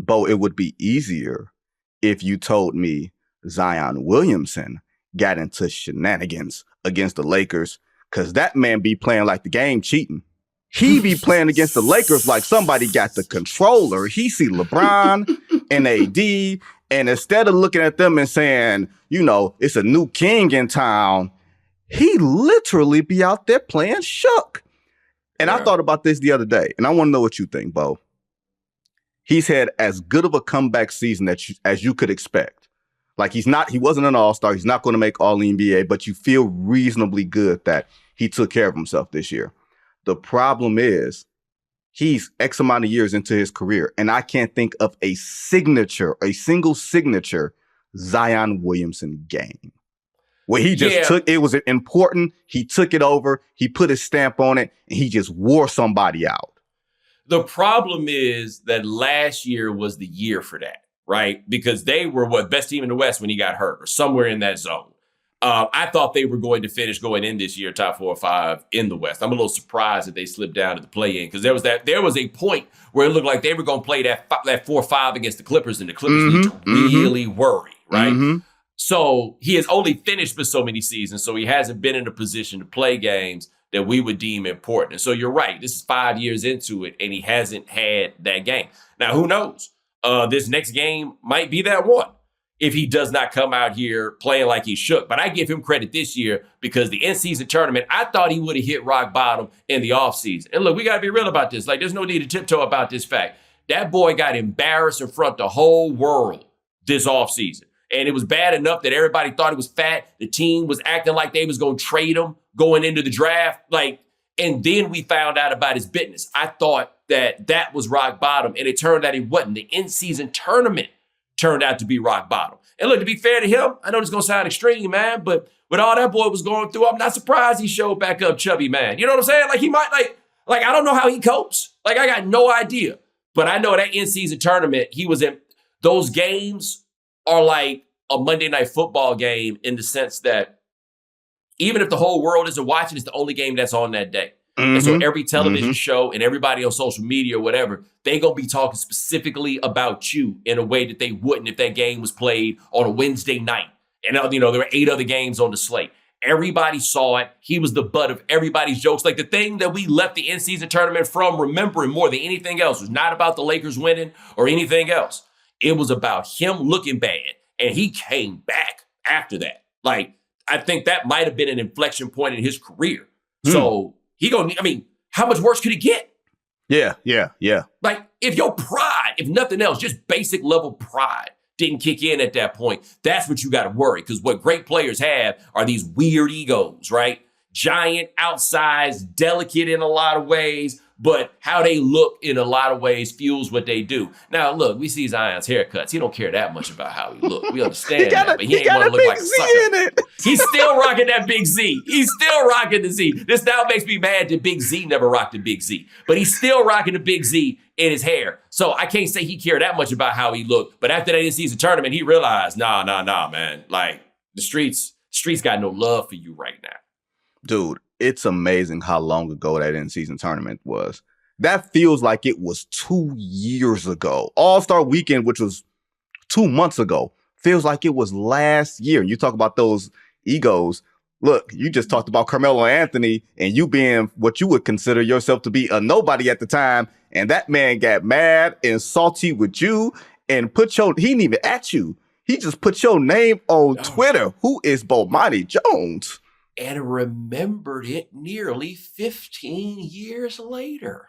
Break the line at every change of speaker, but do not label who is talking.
Bo, it would be easier if you told me Zion Williamson got into shenanigans against the Lakers, because that man be playing like the game cheating. He be playing against the Lakers like somebody got the controller. He see LeBron and AD, and instead of looking at them and saying, you know, it's a new king in town, he literally be out there playing shook. And I thought about this the other day, and I want to know what you think, Bo. He's had as good of a comeback season as you could expect. Like he wasn't an all-star. He's not going to make All-NBA, but you feel reasonably good that he took care of himself this year. The problem is he's X amount of years into his career, and I can't think of a single signature Zion Williamson game where he just it was important. He took it over. He put his stamp on it, and he just wore somebody out.
The problem is that last year was the year for that, right? Because they were best team in the West when he got hurt, or somewhere in that zone. I thought they were going to finish going in this year top 4 or 5 in the West. I'm a little surprised that they slipped down to the play-in, because there was a point where it looked like they were going to play that 4-5 against the Clippers, and the Clippers need to really worry, right? So he has only finished for so many seasons, so he hasn't been in a position to play games that we would deem important. And so you're right. This is 5 years into it, and he hasn't had that game. Now, who knows? This next game might be that one if he does not come out here playing like he shook. But I give him credit this year because the in-season tournament, I thought he would have hit rock bottom in the offseason. And look, we got to be real about this. Like, there's no need to tiptoe about this fact. That boy got embarrassed in front of the whole world this offseason. And it was bad enough that everybody thought he was fat. The team was acting like they was going to trade him going into the draft. And then we found out about his business. I thought that was rock bottom, and it turned out it wasn't. The in-season tournament turned out to be rock bottom. And look, to be fair to him, I know this is going to sound extreme, man, but with all that boy was going through, I'm not surprised he showed back up chubby, man. You know what I'm saying? Like, he might, like I don't know how he copes. Like, I got no idea. But I know that in-season tournament, he was in, those games are like a Monday Night Football game in the sense that even if the whole world isn't watching, it's the only game that's on that day. And so every television show and everybody on social media or whatever, they going to be talking specifically about you in a way that they wouldn't if that game was played on a Wednesday night. And, you know, there were 8 other games on the slate. Everybody saw it. He was the butt of everybody's jokes. Like, the thing that we left the in-season tournament from remembering more than anything else was not about the Lakers winning or anything else. It was about him looking bad. And he came back after that. Like, I think that might have been an inflection point in his career. So how much worse could it get?
Yeah.
Like, if your pride, if nothing else, just basic level pride didn't kick in at that point, that's what you got to worry. Because what great players have are these weird egos, right? Giant, outsized, delicate in a lot of ways, but how they look in a lot of ways fuels what they do. Now, look, we see Zion's haircuts. He don't care that much about how he look. We understand that, but he ain't want to look like a sucker. He's still rocking that big Z. He's still rocking the Z. This now makes me mad that Big Z never rocked the Big Z, but he's still rocking the Big Z in his hair. So I can't say he cared that much about how he looked. But after that in-season tournament, he realized, nah, man. Like, the streets got no love for you right now.
Dude, it's amazing how long ago that in-season tournament was. That feels like it was 2 years ago. All-Star Weekend, which was 2 months ago, feels like it was last year. You talk about those egos. Look, you just talked about Carmelo Anthony and you being what you would consider yourself to be a nobody at the time. And that man got mad and salty with you and he didn't even at you. He just put your name on Twitter. Who is Bomani Jones?
And remembered it nearly 15 years later.